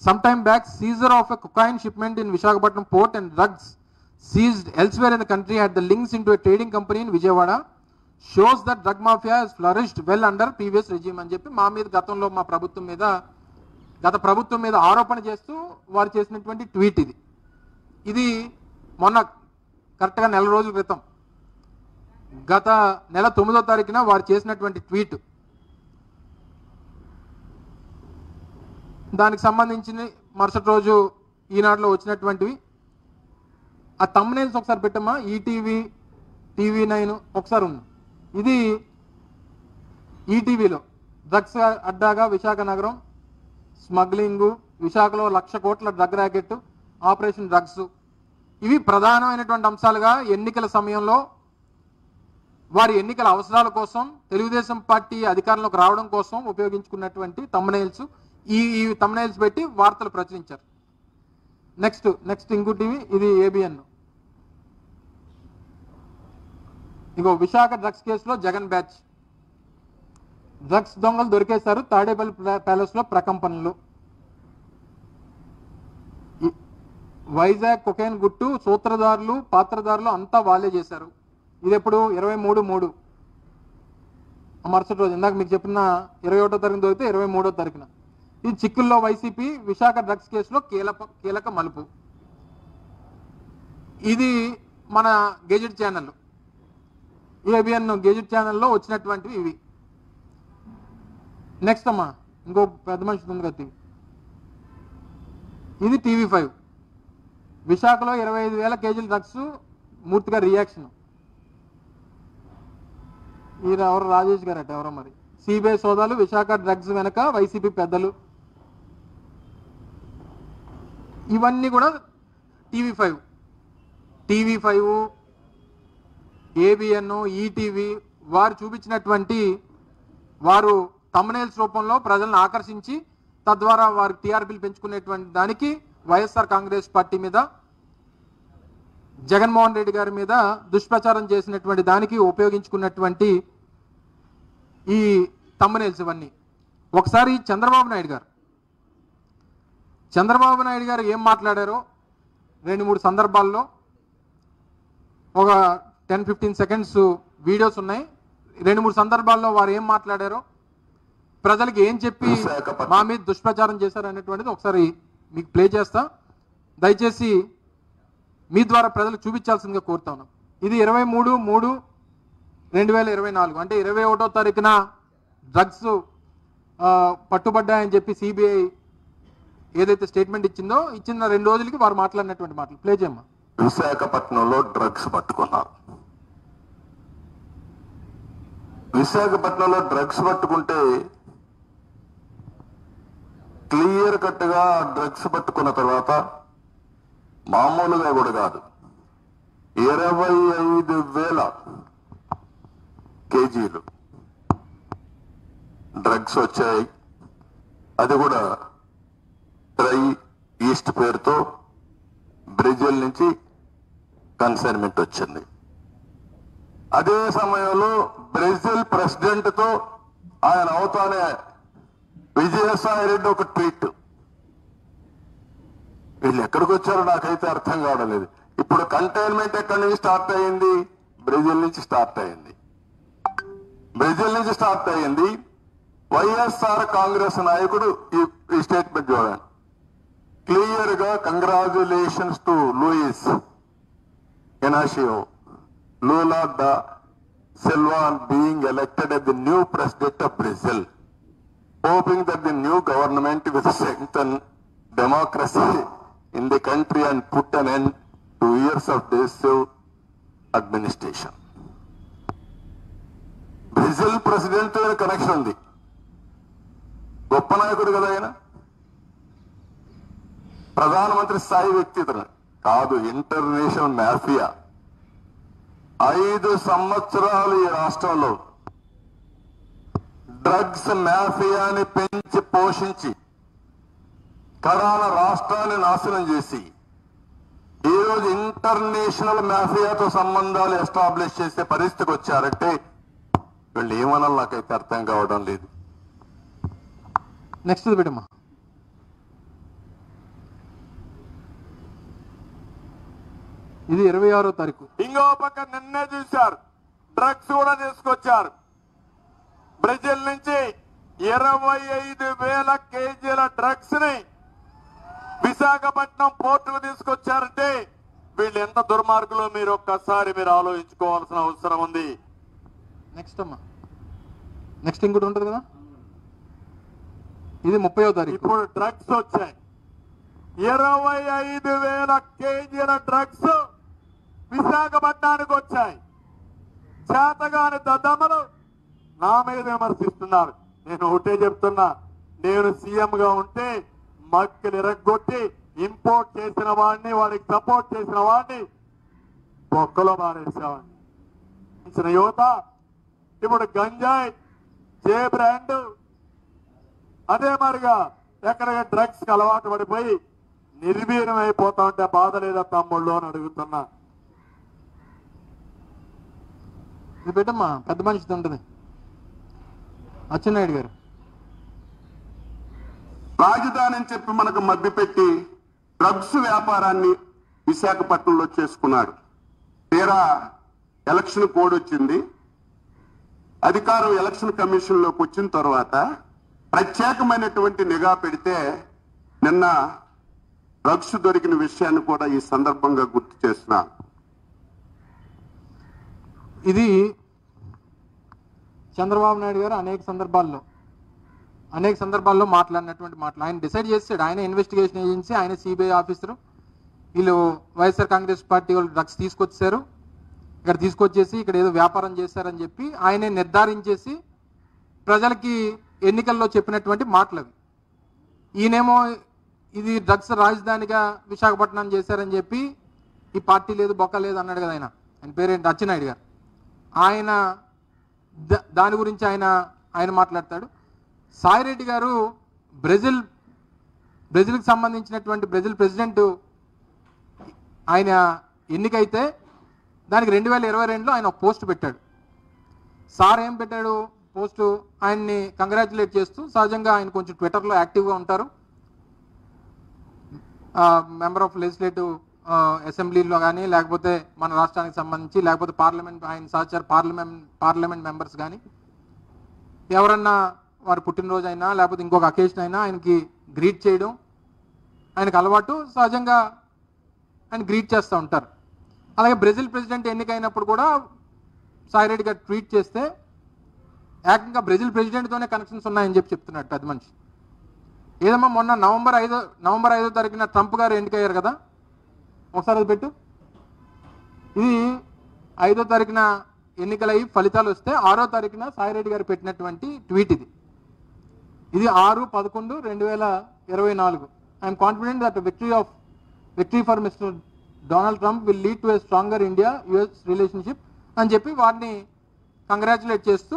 some time back Caesar of a cocaine shipment in Visakhapatnam port and drugs seized elsewhere in the country had the links into a trading company in Vijayawada shows that drug mafia has flourished well under previous regime అని చెప్పి మా మీద గతంలో గత ప్రభుత్వం మీద ఆరోపణ చేస్తూ వారు చేసినటువంటి ట్వీట్ ఇది. ఇది మొన్న కరెక్ట్గా నెల రోజుల క్రితం గత నెల 9వ తారీఖున వారు చేసినటువంటి ట్వీట్. దానికి సంబంధించిన మరుసటి రోజు ఈనాడులో వచ్చినటువంటివి ఆ థంబ్నెయిల్స్ ఒకసారి పెట్టమ్మా. ఈటీవీ, TV9 ఒకసారి ఉంది. ఇది ఈటీవీలో డ్రగ్స్ అడ్డాగా విశాఖ నగరం, స్మగ్లింగు, విశాఖలో 1,00,000 కోట్ల డ్రగ్ ర్యాకెట్, ఆపరేషన్ డ్రగ్స్, ఇవి ప్రధానమైనటువంటి అంశాలుగా ఎన్నికల సమయంలో వారి ఎన్నికల అవసరాల కోసం తెలుగుదేశం పార్టీ అధికారంలోకి రావడం కోసం ఉపయోగించుకున్నటువంటి థంబ్నెయిల్స్. ఈ థంబ్నెయిల్స్ పెట్టి వార్తలు ప్రచురించారు. నెక్స్ట్ ఇంకో టీవీ, ఇది ABN. ఇగో విశాఖ డ్రగ్స్ కేసులో జగన్ బ్యాచ్, డ్రగ్స్ దొంగలు దొరికేశారు, తాడేపల్లి ప్యాలెస్ లో ప్రకంపనలు, వైజాగ్ కొకైన్ గుట్టు సూత్రధారులు పాత్రధారులు అంతా వాళ్ళే చేశారు. ఇది ఎప్పుడు 23/3 మరుసటి రోజు, ఇందాక మీకు చెప్పిన 21వ తారీఖున దొరికితే 23వ తారీఖున. ఇది చిక్కుల్లో వైసీపీ విశాఖ డ్రగ్స్ కేసులో కీలక మలుపు. ఇది మన గెజెట్ ఛానల్, ABN గెజెట్ ఛానల్లో వచ్చినటువంటివి ఇవి. నెక్స్ట్ అమ్మా ఇంకో పెద్ద మనిషి ఉంది కదా, ఇది TV5. విశాఖలో 25,000 కేజీల డ్రగ్స్, మూర్తిగా రియాక్షన్. ఈయన ఎవరు? రాజేష్ గారు అట ఎవరో మరి. CBI సోదాలు, విశాఖ డ్రగ్స్ వెనక వైసీపీ పెద్దలు, ఇవన్నీ కూడా TV5, ABN, ఈటీవీ వారు చూపించినటువంటి, వారు థంబ్నెయిల్స్ రూపంలో ప్రజలను ఆకర్షించి తద్వారా వారు టీఆర్పీలు పెంచుకునేటువంటి దానికి వైఎస్ఆర్ కాంగ్రెస్ పార్టీ మీద, జగన్మోహన్ రెడ్డి గారి మీద దుష్ప్రచారం చేసినటువంటి దానికి ఉపయోగించుకున్నటువంటి ఈ థంబ్నెయిల్స్ ఇవన్నీ. ఒకసారి చంద్రబాబు నాయుడు గారు ఏం మాట్లాడారో 2-3 సందర్భాల్లో ఒక 10-15 సెకండ్స్ వీడియోస్ ఉన్నాయి. 2-3 సందర్భాల్లో వారు ఏం మాట్లాడారో, ప్రజలకు ఏం చెప్పి మా మీద దుష్ప్రచారం చేశారు అనేటువంటిది ఒకసారి మీకు ప్లే చేస్తా. దయచేసి మీ ద్వారా ప్రజలకు చూపించాల్సిందిగా కోరుతా ఉన్నాం. ఇది 23/3/2024 అంటే 21వ తారీఖున డ్రగ్స్ పట్టుబడ్డాయని చెప్పి CBI ఏదైతే స్టేట్మెంట్ ఇచ్చిన 2 రోజులకి వారు మాట్లాడినటువంటి మాటలు ప్లే చేయమ్మా. విశాఖపట్నంలో డ్రగ్స్ పట్టుకున్నారు. విశాఖపట్నంలో డ్రగ్స్ పట్టుకుంటే క్లియర్ కట్ గా డ్రగ్స్ పట్టుకున్న తర్వాత మామూలుగా కూడా కాదు, 25,000 కేజీలు డ్రగ్స్ వచ్చాయి. అది కూడా ట్రై ఈస్ట్ పేరుతో బ్రెజిల్ నుంచి కన్సైన్మెంట్ వచ్చింది. అదే సమయంలో బ్రెజిల్ ప్రెసిడెంట్ తో ఆయన అవుతానే విజయసాయి రెడ్డి ఒక ట్వీట్. వీళ్ళు ఎక్కడికి వచ్చారో నాకైతే అర్థం కావడం లేదు. ఇప్పుడు కంటైన్మెంట్ ఎక్కడి నుంచి స్టార్ట్ అయ్యింది? బ్రెజిల్ నుంచి స్టార్ట్ అయ్యింది. బ్రెజిల్ నుంచి స్టార్ట్ అయ్యింది. వైఎస్ఆర్ కాంగ్రెస్ నాయకుడు ఈ స్టేట్మెంట్ చూడండి. క్లియర్ గా congratulations to Luiz Inacio Lula da Silva on being elected as the new president of Brazil, hoping that the new government will strengthen democracy in the country and put an end to years of divisive administration. Brazil president తో కనెక్షన్ ఉంది. గొప్ప నాయకుడు కదా ఆయన, ప్రధానమంత్రి స్థాయి వ్యక్తి ఇతను కాదు. ఇంటర్నేషనల్ మాఫియా 5 సంవత్సరాలు ఈ రాష్ట్రంలో డ్రగ్స్ మాఫియాని పెంచి పోషించి కడాన రాష్ట్రాన్ని నాశనం చేసి ఈరోజు ఇంటర్నేషనల్ మాఫియాతో సంబంధాలు ఎస్టాబ్లిష్ చేసే పరిస్థితికి వచ్చారంటే వీళ్ళు ఏమనాలి నాకైతే అర్థం కావడం లేదు. నెక్స్ట్ పెట్టమ్మా. ఇది 26వ తారీఖు. ఇంకో పక్క నిన్నే చూశారు, డ్రగ్స్ కూడా తీసుకొచ్చారు. బ్రెజిల్ నుంచి 25,000 కేజీల డ్రగ్స్ ని విశాఖపట్నం పోర్టుకు తీసుకొచ్చారంటే వీళ్ళు ఎంత దుర్మార్గులో మీరు ఒక్కసారి ఆలోచించుకోవాల్సిన అవసరం ఉంది. నెక్స్ట్ అమ్మా, నెక్స్ట్ ఇంకోటి ఉంటుంది కదా, ఇది 30వ తారీఖు. ఇప్పుడు డ్రగ్స్ వచ్చాయి. 25,000 కేజీల డ్రగ్స్ విశాఖపట్నానికి వచ్చాయి. చేతగాని దద్దమ్మలు నా మీద విమర్శిస్తున్నారు. నేను ఒకటే చెప్తున్నా, నేను సీఎంగా ఉంటే మక్కలు ఇరగొట్టి ఇంపోర్ట్ చేసిన వాడిని, వాడికి సపోర్ట్ చేసిన వాడిని బొక్కలో మారేసేవాడిని. యువత ఇప్పుడు గంజాయి, జే బ్రాండ్, అదే మరిగా ఎక్కడ డ్రగ్స్ కి అలవాటు పడిపోయి నిర్వీర్యం అయిపోతా ఉంటే బాధ లేదా తమ్ముళ్ళు అని అడుగుతున్నా. ఇది పెట్టమ్మా, పెద్ద మనిషిది ఉంటుంది. అచ్చెన్నాయుడు గారు రాజధాని అని చెప్పి మనకు మభ్యపెట్టి డ్రగ్స్ వ్యాపారాన్ని విశాఖపట్నంలో చేసుకున్నాడు. తీరా ఎలక్షన్ కోడ్ వచ్చింది. అధికారం ఎలక్షన్ కమిషన్ లోకి వచ్చిన తర్వాత ప్రత్యేకమైనటువంటి నిఘా పెడితే నిన్న డ్రగ్స్ దొరికిన విషయాన్ని కూడా ఈ సందర్భంగా గుర్తు చేస్తున్నాను. ఇది చంద్రబాబు నాయుడు గారు అనేక సందర్భాల్లో మాట్లాడినటువంటి మాటలు. ఆయన డిసైడ్ చేస్తాడు. ఆయన ఇన్వెస్టిగేషన్ ఏజెన్సీ, ఆయన సిబిఐ ఆఫీసరు, వీళ్ళు వైఎస్ఆర్ కాంగ్రెస్ పార్టీ వాళ్ళు డ్రగ్స్ తీసుకొచ్చారు, ఇక్కడ తీసుకొచ్చేసి ఇక్కడ ఏదో వ్యాపారం చేశారని చెప్పి ఆయనే నిర్ధారించేసి ప్రజలకి ఎన్నికల్లో చెప్పినటువంటి మాటలు అవి. ఈయనేమో ఇది డ్రగ్స్ రాజధానిగా విశాఖపట్నం చేశారని చెప్పి ఈ పార్టీ లేదు, బొక్క లేదు అన్నాడు కదా ఆయన. ఆయన పేరేంటి? అచ్చెన్నాయుడు గారు. ఆయన దాని గురించి ఆయన మాట్లాడతాడు. సాయిరెడ్డి గారు బ్రెజిల్కి సంబంధించినటువంటి బ్రెజిల్ ప్రెసిడెంట్ ఆయన ఎన్నికైతే దానికి 2022లో ఆయన ఒక పోస్ట్ పెట్టాడు. సార్ ఏం పెట్టాడు పోస్టు? ఆయన్ని కంగ్రాచులేట్ చేస్తూ, సహజంగా ఆయన కొంచెం ట్విట్టర్లో యాక్టివ్గా ఉంటారు, మెంబర్ ఆఫ్ లెజిస్లేటివ్ అసెంబ్లీలో కానీ, లేకపోతే మన రాష్ట్రానికి సంబంధించి, లేకపోతే పార్లమెంట్, ఆయన సహచార పార్లమెంట్ మెంబర్స్ కానీ ఎవరన్నా వారి పుట్టినరోజు అయినా లేకపోతే ఇంకొక అకేషన్ అయినా ఆయనకి గ్రీట్ చేయడం ఆయనకు అలవాటు. సహజంగా ఆయన గ్రీట్ చేస్తూ ఉంటారు. అలాగే బ్రెజిల్ ప్రెసిడెంట్ ఎన్నికైనప్పుడు కూడా సాయిరెడ్డి గారు ట్వీట్ చేస్తే ఏకంగా బ్రెజిల్ ప్రెసిడెంట్తోనే కనెక్షన్స్ ఉన్నాయని చెప్తున్నాడు పెద్ద మనిషి. ఏదమ్మా మొన్న నవంబర్ 5వ తారీఖున ట్రంప్ గారు ఎన్నికయ్యారు కదా, ఒకసారి అది పెట్టు. ఇది 5వ తారీఖున ఎన్నికలయ్యి ఫలితాలు వస్తే 6వ తారీఖున సాయిరెడ్డి గారు పెట్టినటువంటి ట్వీట్ ఇది. 6/11/2024. I'm confident that victory for mister Donald Trump will lead to A stronger India US relationship అని చెప్పి వారిని కంగ్రాచులేట్ చేస్తూ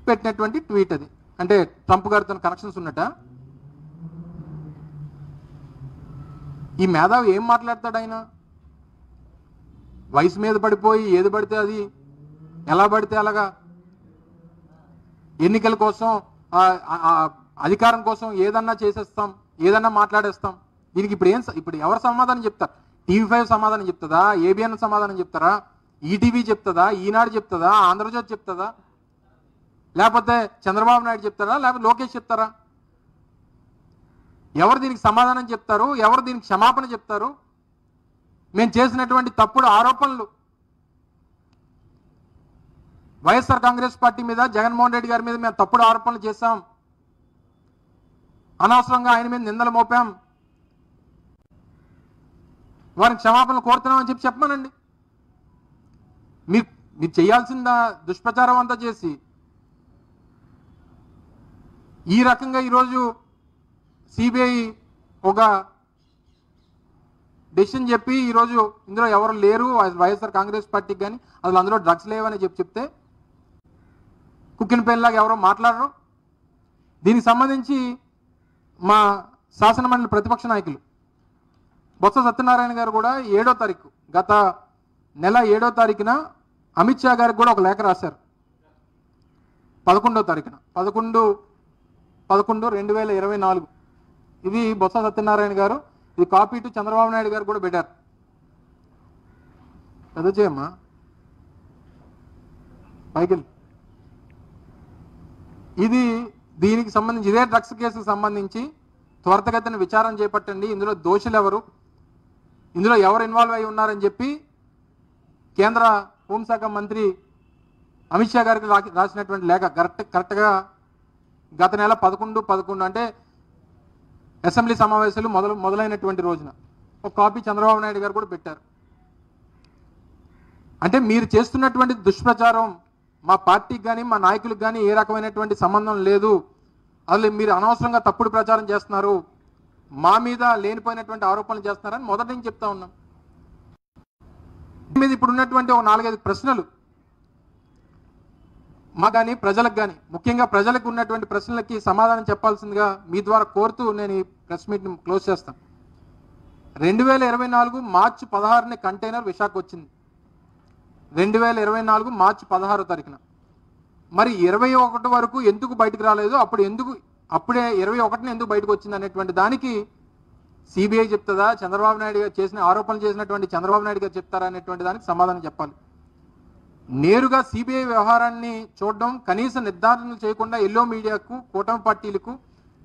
పెట్టినటువంటి ట్వీట్ అది. అంటే ట్రంప్ గారితో కనెక్షన్స్ ఉన్నట. ఈ మేధావి ఏం మాట్లాడతాడు? ఆయన వయసు మీద పడిపోయి ఏది పడితే అది, ఎలా పడితే అలాగా, ఎన్నికల కోసం అధికారం కోసం ఏదన్నా చేసేస్తాం, ఏదన్నా మాట్లాడేస్తాం. దీనికి ఇప్పుడు ఎవరు సమాధానం చెప్తారు? TV5 సమాధానం చెప్తుందా? ABN సమాధానం చెప్తారా? ఈటీవీ చెప్తుందా? ఈనాడు చెప్తుందా? ఆంధ్రజ్యోతి చెప్తుందా? లేకపోతే చంద్రబాబు నాయుడు చెప్తారా? లేకపోతే లోకేష్ చెప్తారా? ఎవరు దీనికి సమాధానం చెప్తారు? ఎవరు దీనికి క్షమాపణ చెప్తారు? మేము చేసినటువంటి తప్పుడు ఆరోపణలు, వైఎస్ఆర్ కాంగ్రెస్ పార్టీ మీద, జగన్మోహన్ రెడ్డి గారి మీద మేము తప్పుడు ఆరోపణలు చేశాం, అనవసరంగా ఆయన మీద నిందలు మోపాం, వారికి క్షమాపణలు కోరుతున్నామని చెప్పమనండి. మీరు చేయాల్సిన దుష్ప్రచారం అంతా చేసి ఈ రకంగా ఈరోజు సిబిఐ ఒక డెసిషన్ చెప్పి ఈరోజు ఇందులో ఎవరు లేరు వైఎస్ఆర్ కాంగ్రెస్ పార్టీకి కానీ, అసలు అందులో డ్రగ్స్ లేవని చెప్తే కుక్కిన పేర్లాగా ఎవరో మాట్లాడరు. దీనికి సంబంధించి మా శాసనమండలి ప్రతిపక్ష నాయకులు బొత్స సత్యనారాయణ గారు కూడా 7వ తారీఖు, గత నెల 7వ తారీఖున అమిత్ షా గారికి కూడా ఒక లేఖ రాశారు. 11వ తారీఖున 11/11/2024 ఇది బొత్స సత్యనారాయణ గారు, ఇది కాపీ టు చంద్రబాబు నాయుడు గారు కూడా పెట్టారు. పెద్ద చేయమ్మా పైకి. ఇది దీనికి సంబంధించి, ఇదే డ్రగ్స్ కేసుకు సంబంధించి త్వరితగతిన విచారణ చేపట్టండి, ఇందులో దోషులు ఎవరు, ఇందులో ఎవరు ఇన్వాల్వ్ అయి ఉన్నారని చెప్పి కేంద్ర హోంశాఖ మంత్రి అమిత్ షా గారికి రాసినటువంటి లేఖ కరెక్ట్గా గత నెల 11/11 అంటే అసెంబ్లీ సమావేశాలు మొదలైనటువంటి రోజున ఒక కాపీ చంద్రబాబు నాయుడు గారు కూడా పెట్టారు. అంటే మీరు చేస్తున్నటువంటి దుష్ప్రచారం మా పార్టీకి కానీ మా నాయకులకు కానీ ఏ రకమైనటువంటి సంబంధం లేదు, అసలు మీరు అనవసరంగా తప్పుడు ప్రచారం చేస్తున్నారు, మా మీద లేనిపోయినటువంటి ఆరోపణలు చేస్తున్నారని మొదటి నుంచి చెప్తా ఉన్నాం. మీద ఇప్పుడు ఉన్నటువంటి ఒక 4-5 ప్రశ్నలు మా కానీ ప్రజలకు కానీ, ముఖ్యంగా ప్రజలకు ఉన్నటువంటి ప్రశ్నలకి సమాధానం చెప్పాల్సిందిగా మీ ద్వారా కోరుతూ నేను ఈ ప్రెస్ మీట్ని క్లోజ్ చేస్తాను. 2024 మార్చి 16ని కంటైనర్ విశాఖ వచ్చింది. 2024 మార్చి 16వ తారీఖున. మరి 21 వరకు ఎందుకు బయటకు రాలేదు, అప్పుడే 21ని ఎందుకు బయటకు వచ్చింది అనేటువంటి దానికి సిబిఐ చెప్తుందా, చంద్రబాబు నాయుడు గారు చేసిన ఆరోపణలు చేసినటువంటి చంద్రబాబు నాయుడు గారు చెప్తారా అనేటువంటి దానికి సమాధానం చెప్పాలి. నేరుగా సిబిఐ వ్యవహారాన్ని చూడడం, కనీస నిర్ధారణ చేయకుండా ఎల్లో మీడియాకు, కూటమి పార్టీలకు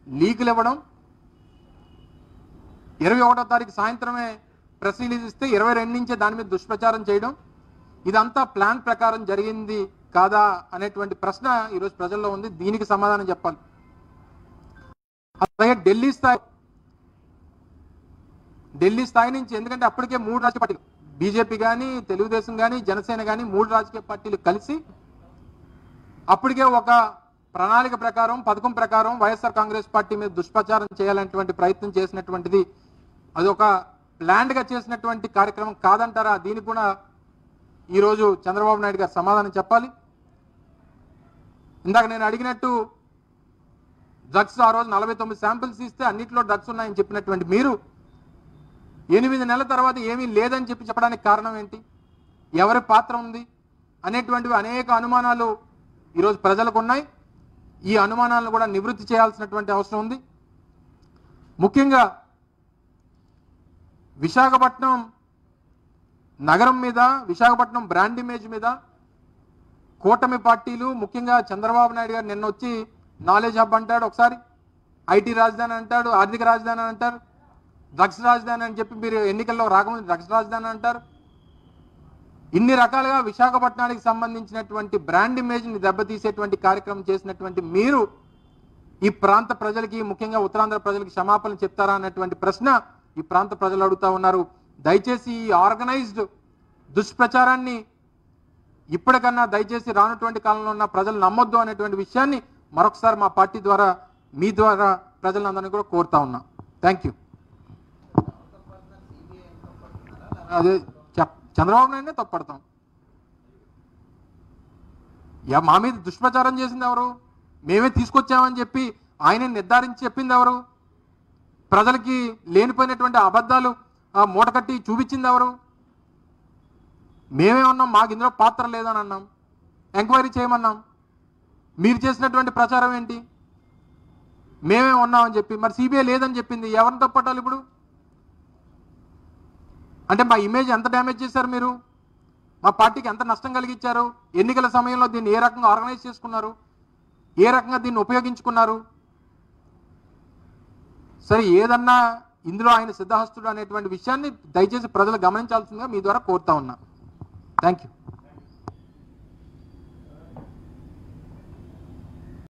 లీకులు ఇవ్వడం, 21వ తారీఖు సాయంత్రమే ప్రెస్ రిలీజ్ ఇస్తే 22 నుంచే దాని మీద దుష్ప్రచారం చేయడం, ఇదంతా ప్లాన్ ప్రకారం జరిగింది కాదా అనేటువంటి ప్రశ్న ఈరోజు ప్రజల్లో ఉంది. దీనికి సమాధానం చెప్పాలి. అలాగే ఢిల్లీ స్థాయి నుంచి, ఎందుకంటే అప్పటికే 3 రాజకీయ పార్టీలు, బీజేపీ కానీ, తెలుగుదేశం కానీ, జనసేన కానీ 3 రాజకీయ పార్టీలు కలిసి అప్పటికే ఒక ప్రణాళిక ప్రకారం, పథకం ప్రకారం వైఎస్ఆర్ కాంగ్రెస్ పార్టీ మీద దుష్ప్రచారం చేయాలనేటువంటి ప్రయత్నం చేసినటువంటిది అది ఒక ప్లాన్డ్గా చేసినటువంటి కార్యక్రమం కాదంటారా? దీనికి కూడా ఈరోజు చంద్రబాబు నాయుడు గారు సమాధానం చెప్పాలి. ఇందాక నేను అడిగినట్టు డ్రగ్స్ ఆ రోజు 49 శాంపిల్స్ ఇస్తే అన్నింటిలో డ్రగ్స్ ఉన్నాయని చెప్పినటువంటి మీరు 8 నెలల తర్వాత ఏమీ లేదని చెప్పడానికి కారణం ఏంటి? ఎవరి పాత్ర ఉంది అనేటువంటివి అనేక అనుమానాలు ఈరోజు ప్రజలకు ఉన్నాయి. ఈ అనుమానాలను కూడా నివృత్తి చేయాల్సినటువంటి అవసరం ఉంది. ముఖ్యంగా విశాఖపట్నం నగరం మీద, విశాఖపట్నం బ్రాండ్ ఇమేజ్ మీద కూటమి పార్టీలు, ముఖ్యంగా చంద్రబాబు నాయుడు గారు నిన్న వచ్చి నాలెడ్జ్ హబ్ అంటాడు, ఒకసారి ఐటీ రాజధాని అంటాడు, ఆర్థిక రాజధాని అంటారు, డ్రగ్స్ రాజధాని అని చెప్పి మీరు ఎన్నికల్లో రాకముందు డ్రగ్స్ రాజధాని అంటారు. ఇన్ని రకాలుగా విశాఖపట్నానికి సంబంధించినటువంటి బ్రాండ్ ఇమేజ్ని దెబ్బతీసేటువంటి కార్యక్రమం చేసినటువంటి మీరు ఈ ప్రాంత ప్రజలకి, ముఖ్యంగా ఉత్తరాంధ్ర ప్రజలకి క్షమాపణలు చెప్తారా అన్నటువంటి ప్రశ్న ఈ ప్రాంత ప్రజలు అడుగుతా ఉన్నారు. దయచేసి ఈ ఆర్గనైజ్డ్ దుష్ప్రచారాన్ని ఇప్పటికన్నా దయచేసి రానటువంటి కాలంలో ఉన్న ప్రజలు నమ్మొద్దు అనేటువంటి విషయాన్ని మరొకసారి మా పార్టీ ద్వారా, మీ ద్వారా ప్రజలందరినీ కూడా కోరుతా ఉన్నా. Thank you. అదే చంద్రబాబు నాయుడునే తప్పడతాం. మా మీద దుష్ప్రచారం చేసింది ఎవరు? మేమే తీసుకొచ్చామని చెప్పి ఆయన నిర్ధారించి చెప్పింది ఎవరు? ప్రజలకి లేనిపోయినటువంటి అబద్ధాలు మూటకట్టి చూపించింది ఎవరు? మేమే ఉన్నాం, మాకు ఇందులో పాత్ర లేదని అన్నాం, ఎంక్వైరీ చేయమన్నాం. మీరు చేసినటువంటి ప్రచారం ఏంటి? మేమే ఉన్నామని చెప్పి, మరి సిబిఐ లేదని చెప్పింది, ఎవరిని తప్పట్టాలి ఇప్పుడు? అంటే మా ఇమేజ్ ఎంత డ్యామేజ్ చేశారు మీరు? మా పార్టీకి ఎంత నష్టం కలిగించారు? ఎన్నికల సమయంలో దీన్ని ఏ రకంగా ఆర్గనైజ్ చేసుకున్నారు? ఏ రకంగా దీన్ని ఉపయోగించుకున్నారు? సరే, ఏదన్నా ఇందులో ఆయన సిద్ధహస్తుడు అనేటువంటి విషయాన్ని దయచేసి ప్రజలు గమనించాల్సిందిగా మీ ద్వారా కోరుతా ఉన్నా. Thank you.